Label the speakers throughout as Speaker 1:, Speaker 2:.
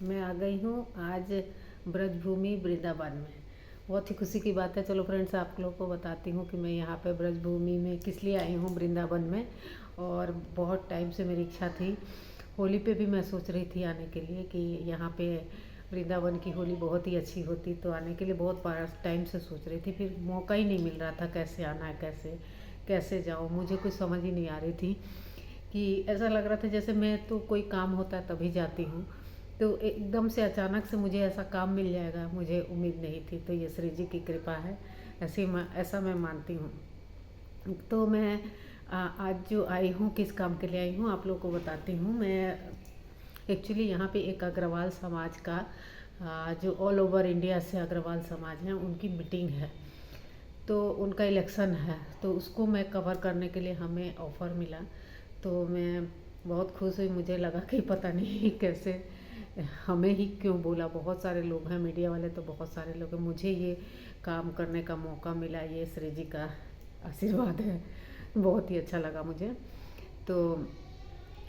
Speaker 1: मैं आ गई हूँ आज ब्रजभूमि वृंदावन में। बहुत ही खुशी की बात है। चलो फ्रेंड्स, आप लोगों को बताती हूँ कि मैं यहाँ पे ब्रजभूमि में किस लिए आई हूँ, वृंदावन में। और बहुत टाइम से मेरी इच्छा थी। होली पे भी मैं सोच रही थी आने के लिए कि यहाँ पे वृंदावन की होली बहुत ही अच्छी होती, तो आने के लिए बहुत टाइम से सोच रही थी। फिर मौका ही नहीं मिल रहा था, कैसे आना है, कैसे कैसे जाऊँ, मुझे कुछ समझ ही नहीं आ रही थी। कि ऐसा लग रहा था जैसे मैं तो कोई काम होता है तभी जाती हूँ, तो एकदम से अचानक से मुझे ऐसा काम मिल जाएगा, मुझे उम्मीद नहीं थी। तो ये श्री जी की कृपा है, ऐसा मैं मानती हूँ। तो मैं आज जो आई हूँ, किस काम के लिए आई हूँ आप लोग को बताती हूँ। मैं एक्चुअली यहाँ पे एक अग्रवाल समाज का जो ऑल ओवर इंडिया से अग्रवाल समाज हैं उनकी मीटिंग है, तो उनका इलेक्शन है, तो उसको मैं कवर करने के लिए हमें ऑफ़र मिला। तो मैं बहुत खुश हुई। मुझे लगा कि पता नहीं कैसे हमें ही क्यों बोला, बहुत सारे लोग हैं, मीडिया वाले तो बहुत सारे लोग हैं, मुझे ये काम करने का मौका मिला। ये श्री जी का आशीर्वाद है। बहुत ही अच्छा लगा मुझे। तो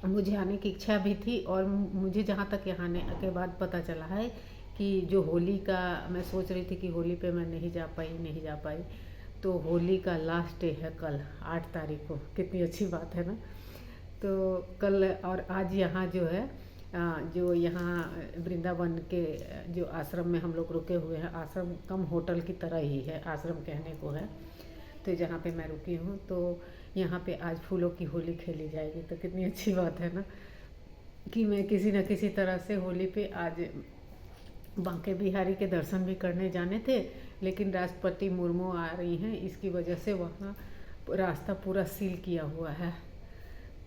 Speaker 1: मुझे आने की इच्छा भी थी, और मुझे जहाँ तक यहाँ आने के बाद पता चला है कि जो होली का मैं सोच रही थी कि होली पे मैं नहीं जा पाई, तो होली का लास्ट डे है कल 8 तारीख को। कितनी अच्छी बात है ना। तो कल और आज यहाँ जो है जो यहाँ वृंदावन के जो आश्रम में हम लोग रुके हुए हैं, आश्रम कम होटल की तरह ही है, आश्रम कहने को है। तो जहाँ पे मैं रुकी हूँ, तो यहाँ पे आज फूलों की होली खेली जाएगी। तो कितनी अच्छी बात है ना कि मैं किसी न किसी तरह से होली पे आज बांके बिहारी के दर्शन भी करने जाने थे, लेकिन राष्ट्रपति मुर्मू आ रही हैं, इसकी वजह से वहाँ रास्ता पूरा सील किया हुआ है।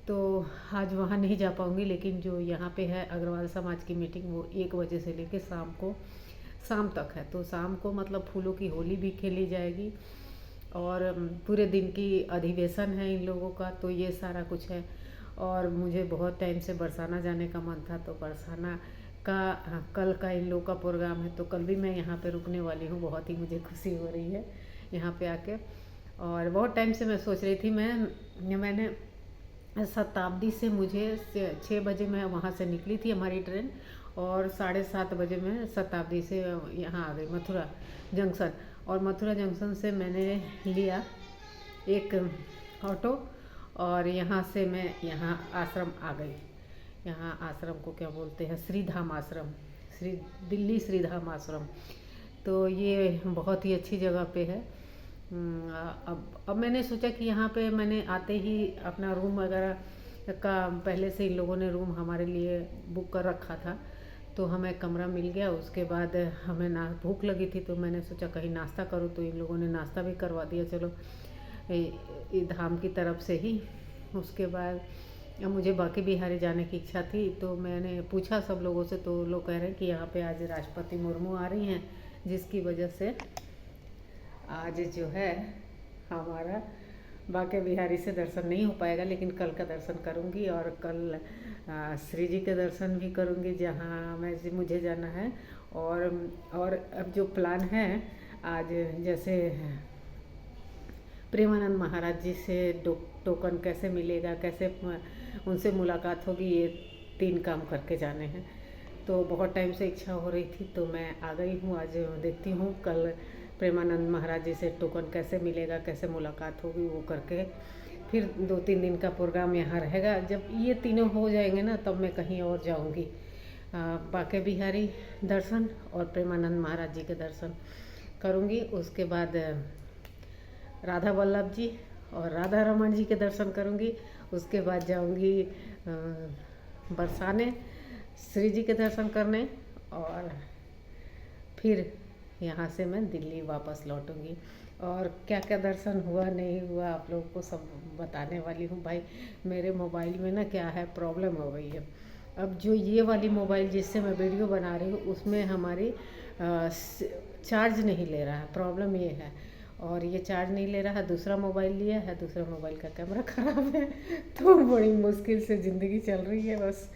Speaker 1: तो आज वहाँ नहीं जा पाऊँगी। लेकिन जो यहाँ पे है अग्रवाल समाज की मीटिंग, वो 1 बजे से लेके शाम तक है। तो शाम को मतलब फूलों की होली भी खेली जाएगी, और पूरे दिन की अधिवेशन है इन लोगों का। तो ये सारा कुछ है। और मुझे बहुत टाइम से बरसाना जाने का मन था, तो बरसाना का कल का इन लोगों का प्रोग्राम है, तो कल भी मैं यहाँ पे रुकने वाली हूँ। बहुत ही मुझे खुशी हो रही है यहाँ पे आके। और बहुत टाइम से मैं सोच रही थी, मैंने शताब्दी से मुझे 6 बजे मैं वहाँ से निकली थी हमारी ट्रेन, और 7:30 बजे मैं शताब्दी से यहाँ आ गई मथुरा जंक्शन। और मथुरा जंक्शन से मैंने लिया एक ऑटो, और यहाँ से मैं यहाँ आश्रम आ गई। यहाँ आश्रम को क्या बोलते हैं, श्रीधाम आश्रम, दिल्ली श्रीधाम आश्रम। तो ये बहुत ही अच्छी जगह पे है। अब मैंने सोचा कि यहाँ पे मैंने आते ही अपना रूम वगैरह का पहले से इन लोगों ने रूम हमारे लिए बुक कर रखा था, तो हमें कमरा मिल गया। उसके बाद हमें भूख लगी थी, तो मैंने सोचा कहीं नाश्ता करूँ, तो इन लोगों ने नाश्ता भी करवा दिया, चलो धाम की तरफ से ही। उसके बाद मुझे बांके बिहारी जाने की इच्छा थी, तो मैंने पूछा सब लोगों से, तो लोग कह रहे हैं कि यहाँ पे आज राष्ट्रपति मुर्मू आ रही हैं, जिसकी वजह से आज जो है हमारा बांके बिहारी से दर्शन नहीं हो पाएगा। लेकिन कल का दर्शन करूंगी, और कल श्री जी के दर्शन भी करूंगी जहाँ मुझे जाना है। और अब जो प्लान है आज, जैसे प्रेमानंद महाराज जी से टोकन कैसे मिलेगा, कैसे उनसे मुलाकात होगी, ये 3 काम करके जाने हैं। तो बहुत टाइम से इच्छा हो रही थी, तो मैं आ गई हूँ। आज देखती हूँ कल प्रेमानंद महाराज जी से टोकन कैसे मिलेगा, कैसे मुलाकात होगी, वो करके फिर 2-3 दिन का प्रोग्राम यहाँ रहेगा। जब ये तीनों हो जाएंगे ना, तब मैं कहीं और जाऊँगी। बांके बिहारी दर्शन और प्रेमानंद महाराज जी के दर्शन करूँगी। उसके बाद राधा वल्लभ जी और राधा रमन जी के दर्शन करूँगी। उसके बाद जाऊँगी बरसाने श्री जी के दर्शन करने, और फिर यहाँ से मैं दिल्ली वापस लौटूंगी। और क्या क्या दर्शन हुआ नहीं हुआ आप लोगों को सब बताने वाली हूँ। भाई मेरे मोबाइल में ना क्या है, प्रॉब्लम हो गई है। अब जो ये वाली मोबाइल जिससे मैं वीडियो बना रही हूँ, उसमें हमारी चार्ज नहीं ले रहा है, प्रॉब्लम ये है। और ये चार्ज नहीं ले रहा है, दूसरा मोबाइल लिया है, दूसरा मोबाइल का कैमरा ख़राब है। तो बड़ी मुश्किल से ज़िंदगी चल रही है। बस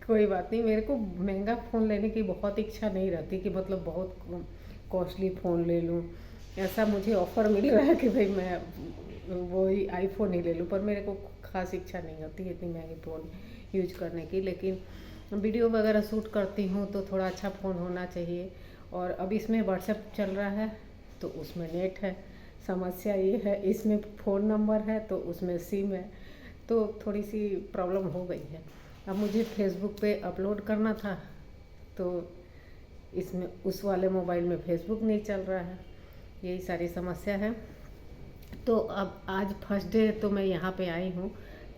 Speaker 1: कोई बात नहीं। मेरे को महंगा फ़ोन लेने की बहुत इच्छा नहीं रहती कि मतलब बहुत कॉस्टली फ़ोन ले लूँ। ऐसा मुझे ऑफ़र मिल रहा है कि भाई मैं वही आईफ़ोन ही ले लूँ, पर मेरे को ख़ास इच्छा नहीं होती इतनी महंगी फ़ोन यूज करने की। लेकिन वीडियो वगैरह शूट करती हूँ तो थोड़ा अच्छा फ़ोन होना चाहिए। और अब इसमें व्हाट्सएप चल रहा है तो उसमें नेट है। समस्या ये है, इसमें फ़ोन नंबर है तो उसमें सिम है, तो थोड़ी सी प्रॉब्लम हो गई है। अब मुझे फेसबुक पे अपलोड करना था तो इसमें उस वाले मोबाइल में फेसबुक नहीं चल रहा है। यही सारी समस्या है। तो अब आज फर्स्ट डे तो मैं यहाँ पे आई हूँ।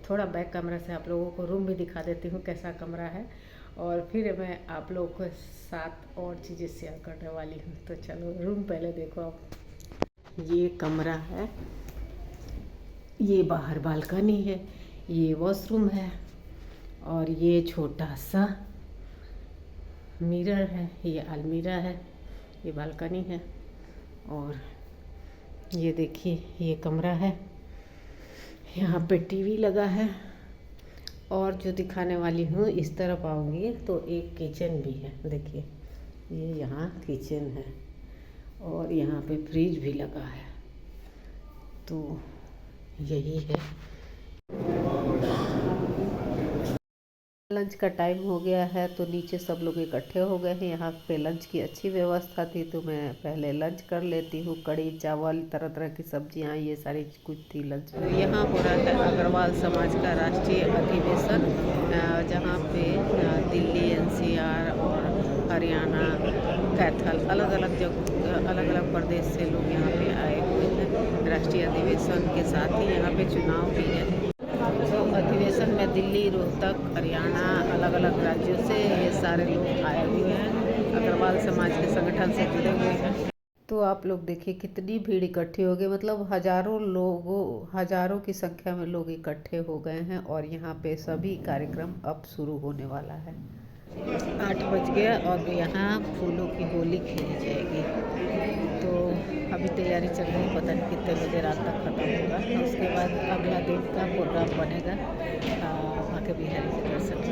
Speaker 1: थोड़ा बैक कैमरा से आप लोगों को रूम भी दिखा देती हूँ कैसा कमरा है, और फिर मैं आप लोगों को साथ और चीज़ें शेयर करने वाली हूँ। तो चलो रूम पहले देखो आप। ये कमरा है, ये बाहर बालकनी है, ये वॉशरूम है, और ये छोटा सा मिरर है, ये अलमीरा है, ये बालकनी है, और ये देखिए ये कमरा है। यहाँ पे टीवी लगा है। और जो दिखाने वाली हूँ, इस तरफ आऊँगी तो एक किचन भी है। देखिए ये यहाँ किचन है और यहाँ पे फ्रिज भी लगा है। तो यही है। लंच का टाइम हो गया है तो नीचे सब लोग इकट्ठे हो गए हैं। यहाँ पे लंच की अच्छी व्यवस्था थी तो मैं पहले लंच कर लेती हूँ। कड़ी चावल, तरह तरह की सब्जियाँ, ये सारी कुछ थी लंच। यहाँ हो रहा है अग्रवाल समाज का राष्ट्रीय अधिवेशन, जहाँ पे दिल्ली, एनसीआर और हरियाणा, कैथल, अलग अलग प्रदेश से लोग यहाँ पे आए हुए हैं। राष्ट्रीय अधिवेशन के साथ ही यहाँ पे चुनाव भी है। तो अधिवेशन में दिल्ली, रोहतक, हरियाणा, अलग अलग राज्यों से ये सारे लोग आए हुए हैं। अग्रवाल समाज के संगठन से जुड़े हुए हैं। तो आप लोग देखिए कितनी भीड़ इकट्ठी हो गई, मतलब हजारों की संख्या में लोग इकट्ठे हो गए हैं। और यहाँ पे सभी कार्यक्रम अब शुरू होने वाला है। 8 बज गया और यहाँ फूलों की होली खेली जाएगी। तो अभी तैयारी चल रही है, पता नहीं कितने बजे रात तक ख़त्म होगा। उसके बाद अगला दिन का प्रोग्राम बनेगा आके बिहारी के दर्शन में।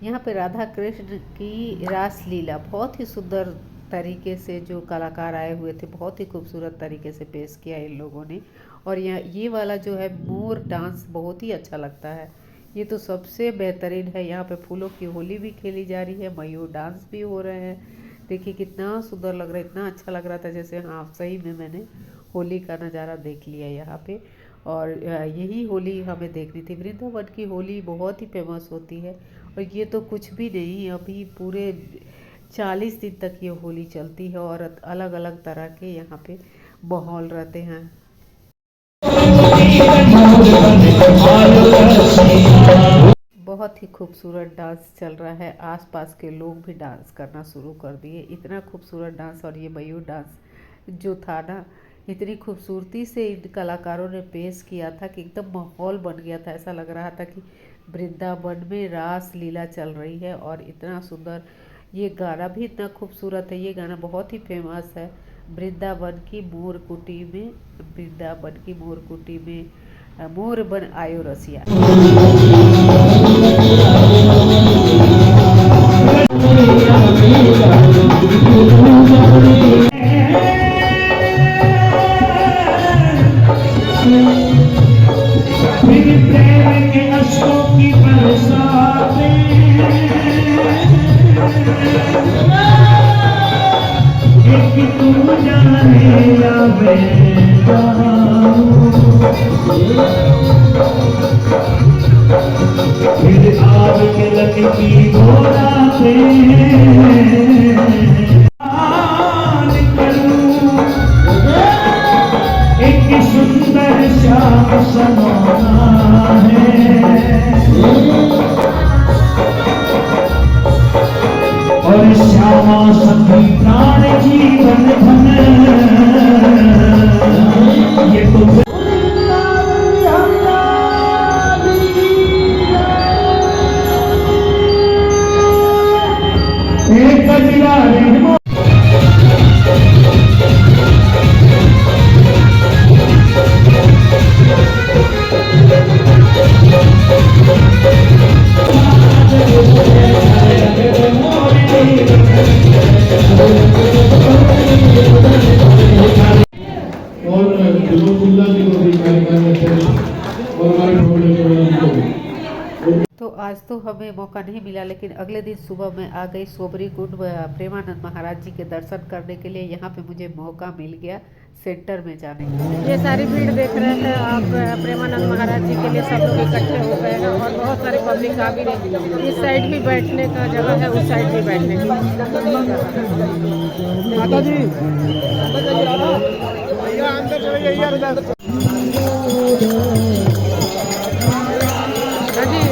Speaker 1: यहाँ पे राधा कृष्ण की रास लीला बहुत ही सुंदर तरीके से जो कलाकार आए हुए थे, बहुत ही खूबसूरत तरीके से पेश किया इन लोगों ने। और ये वाला जो है मोर डांस बहुत ही अच्छा लगता है। ये तो सबसे बेहतरीन है। यहाँ पे फूलों की होली भी खेली जा रही है, मयूर डांस भी हो रहे हैं। देखिए कितना सुंदर लग रहा है, इतना अच्छा लग रहा था जैसे हाँ सही में मैंने होली का नज़ारा देख लिया यहाँ पे। और यही होली हमें देखनी थी। वृंदावन की होली बहुत ही फेमस होती है और ये तो कुछ भी नहीं, अभी पूरे 40 दिन तक ये होली चलती है और अलग अलग तरह के यहाँ पे माहौल रहते हैं। बहुत ही खूबसूरत डांस चल रहा है। आसपास के लोग भी डांस करना शुरू कर दिए। इतना खूबसूरत डांस, और ये मयूर डांस जो था ना, इतनी खूबसूरती से इन कलाकारों ने पेश किया था कि एकदम माहौल बन गया था। ऐसा लग रहा था कि वृंदावन में रास लीला चल रही है। और इतना सुंदर ये गाना भी इतना खूबसूरत है। ये गाना बहुत ही फेमस है। वृंदावन की मोरकुटी में, वृंदावन की मोरकुटी में मोर बन आयो रसिया।
Speaker 2: और श्यामा सखी प्राण जीवन धन, ये तो
Speaker 1: आज तो हमें मौका नहीं मिला, लेकिन अगले दिन सुबह मैं आ गई सोबरी कुंड प्रेमानंद महाराज जी के दर्शन करने के लिए। यहाँ पे मुझे मौका मिल गया सेंटर में जाने का। ये सारी भीड़ देख रहे हैं आप, प्रेमानंद महाराज जी के लिए सब लोग इकट्ठे हो गए हैं और बहुत सारे पब्लिक आ भी रही। इस साइड भी बैठने का जगह है, उस साइड भी बैठने की माता जी।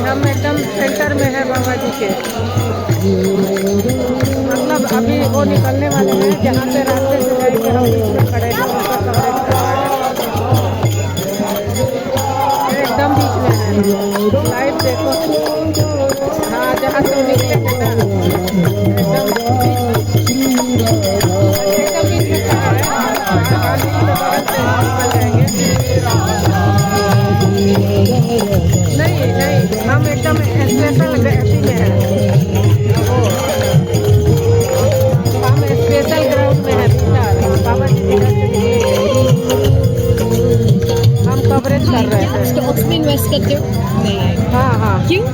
Speaker 1: हम एकदम सेंटर में है बाबा जी के, मतलब अभी वो निकलने वाले हैं जहाँ से रास्ते से जाएंगे, हम बीच में खड़े हैं, एकदम बीच में है। लाइव देखो, हाँ जहाँ से निकले हैं ना एकदम बीच में खड़ा है। नहीं, हम एकदम स्पेशल गैसी में हैं, हम स्पेशल ग्राउंड में हैं बाबा जी हम कवरेज कर रहे हैं।
Speaker 3: स्टॉक्स में इन्वेस्ट करते हो? नहीं।
Speaker 1: हाँ
Speaker 3: क्यों?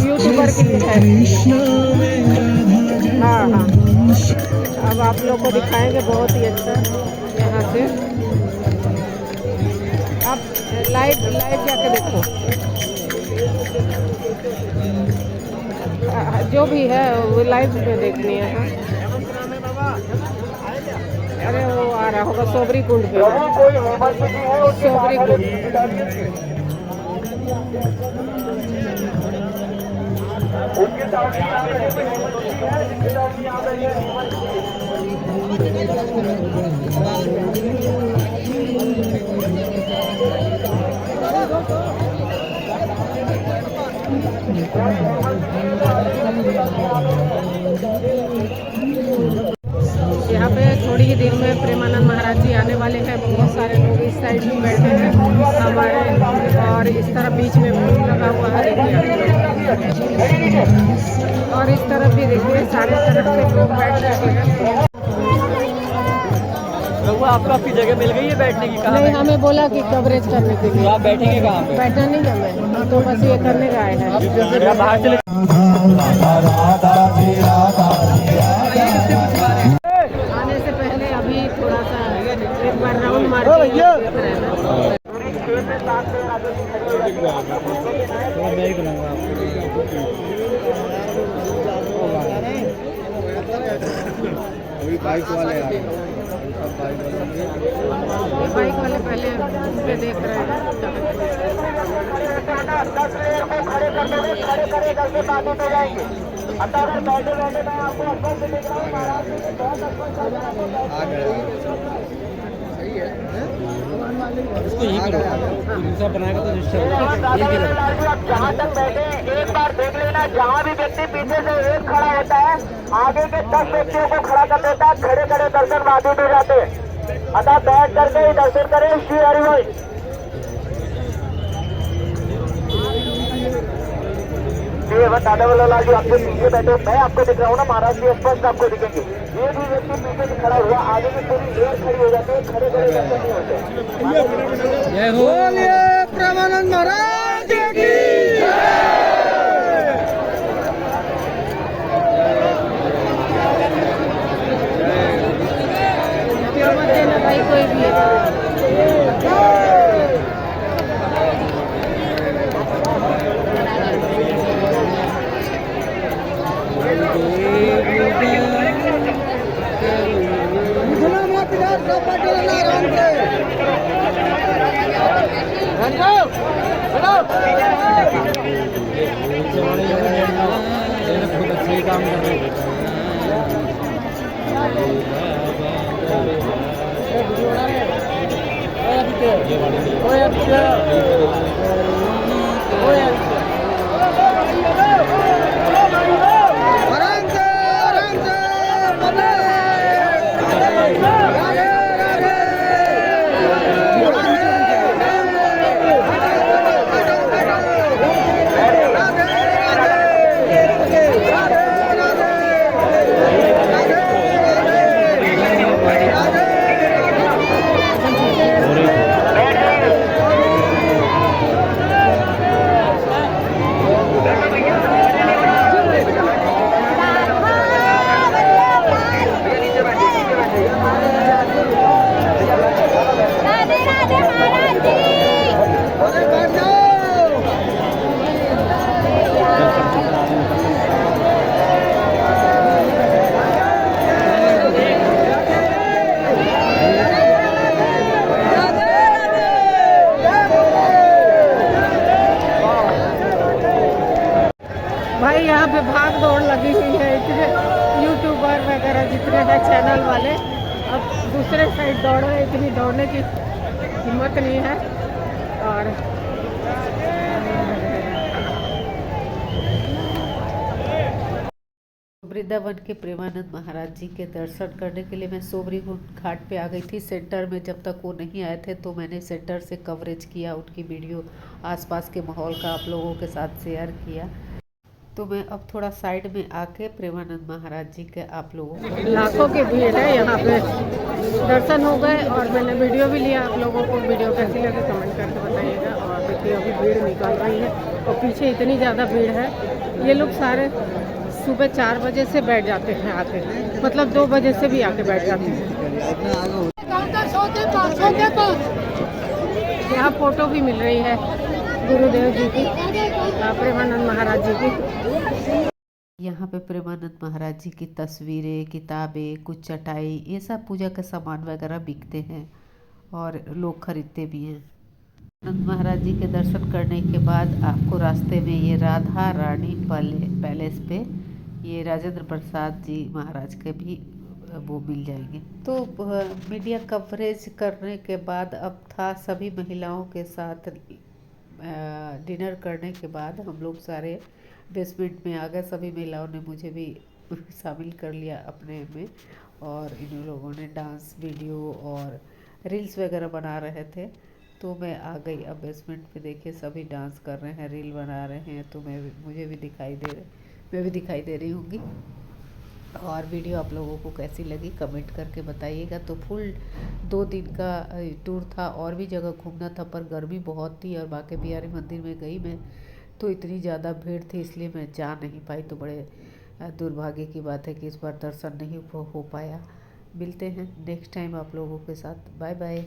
Speaker 1: यूट्यूबर के लिए है। हाँ, अब आप लोग को दिखाएंगे बहुत ही अच्छा यहाँ से। आप लाइव जाके देखो, जो भी है वो लाइव में देखनी है। हाँ, अरे वो आ रहा होगा सोबरी कुंड पे, सोबरी कुंड। यहाँ पे थोड़ी ही देर में प्रेमानंद महाराज जी आने वाले हैं। बहुत सारे लोग इस साइड में बैठे हैं हमारे, और इस तरफ बीच में फूल लगा हुआ है और इस तरफ भी देखिए सारे तरफ से लोग बैठ रहे हैं।
Speaker 4: आपको आपकी जगह मिल गई है बैठने की? कहाँ?
Speaker 1: नहीं, हमें बोला कि कवरेज करने के लिए।
Speaker 4: तो आप बैठेंगे कहाँ पे?
Speaker 1: बैठना नहीं है, मैं तो बस ये करने का आए हैं।
Speaker 4: बाहर चले।
Speaker 1: आने से पहले अभी थोड़ा सा एक बार राउंड मार के
Speaker 4: बाइक वाले आ रहे हैं।
Speaker 1: बाइक वाले पहले पे देख रहे हैं।
Speaker 4: इसको यही करो, दूसरा बनाएगा तो
Speaker 5: जहाँ तक बैठे एक बार देख लेना, जहाँ भी व्यक्ति पीछे से एक खड़ा होता है आगे के 10 व्यक्तियों को खड़ा कर देता है। खड़े खड़े दर्शन बाधित हो जाते हैं, अतः बैठ करके ही दर्शन करें। श्री हरिभाई दादा लाल जी आपके पीछे बैठे, मैं आपको दिख रहा हूँ ना महाराज जी, स्पष्ट आपको दिखेंगे। ये भी व्यक्ति पीछे से खड़ा हुआ, आगे की पूरी एयर खड़ी हो जाती है, खड़े खड़े दर्शन नहीं होते।
Speaker 4: जय हो
Speaker 5: प्रेमानंद महाराज की
Speaker 1: भाई कोई भी
Speaker 4: काम कर रहे हैं।
Speaker 1: वगैरह जितने हैं चैनल वाले अब दूसरे साइड दौड़ रहे, इतनी दौड़ने की हिम्मत नहीं है। और वृंदावन के प्रेमानंद महाराज जी के दर्शन करने के लिए मैं सोबरी घाट पे आ गई थी सेंटर में। जब तक वो नहीं आए थे तो मैंने सेंटर से कवरेज किया, उनकी वीडियो आसपास के माहौल का आप लोगों के साथ शेयर किया। तो मैं अब थोड़ा साइड में आके प्रेमानंद महाराज जी के आप लोगों लाखों की भीड़ है यहाँ पे, दर्शन हो गए और मैंने वीडियो भी लिया। आप लोगों को वीडियो कैसी लगी कमेंट करके बताइएगा। और देखिए अभी भीड़ निकल रही है और पीछे इतनी ज़्यादा भीड़ है। ये लोग सारे सुबह 4 बजे से बैठ जाते हैं आके, मतलब 2 बजे से भी आके बैठ जाते हैं। यहाँ फोटो भी मिल रही है गुरुदेव जी की, प्रेमानंद महाराज जी की। यहाँ पे प्रेमानंद महाराज जी की तस्वीरें, किताबें, कुछ चटाई, ये सब पूजा के सामान वगैरह बिकते हैं और लोग खरीदते भी हैं। आनंद महाराज जी के दर्शन करने के बाद आपको रास्ते में ये राधा रानी पैलेस पे ये राजेंद्र प्रसाद जी महाराज के भी वो मिल जाएंगे। तो मीडिया कवरेज करने के बाद अब था सभी महिलाओं के साथ डिनर करने के बाद हम लोग सारे बेसमेंट में आ गए। सभी महिलाओं ने मुझे भी शामिल कर लिया अपने में और इन लोगों ने डांस वीडियो और रील्स वगैरह बना रहे थे। तो मैं आ गई अब बेसमेंट पे। देखिए सभी डांस कर रहे हैं, रील बना रहे हैं। तो मैं भी दिखाई दे रही होंगी। और वीडियो आप लोगों को कैसी लगी कमेंट करके बताइएगा। तो फुल 2 दिन का टूर था, और भी जगह घूमना था पर गर्मी बहुत थी। और बांके बिहारी मंदिर में गई मैं तो इतनी ज़्यादा भीड़ थी इसलिए मैं जा नहीं पाई। तो बड़े दुर्भाग्य की बात है कि इस बार दर्शन नहीं हो पाया। मिलते हैं नेक्स्ट टाइम आप लोगों के साथ। Bye bye.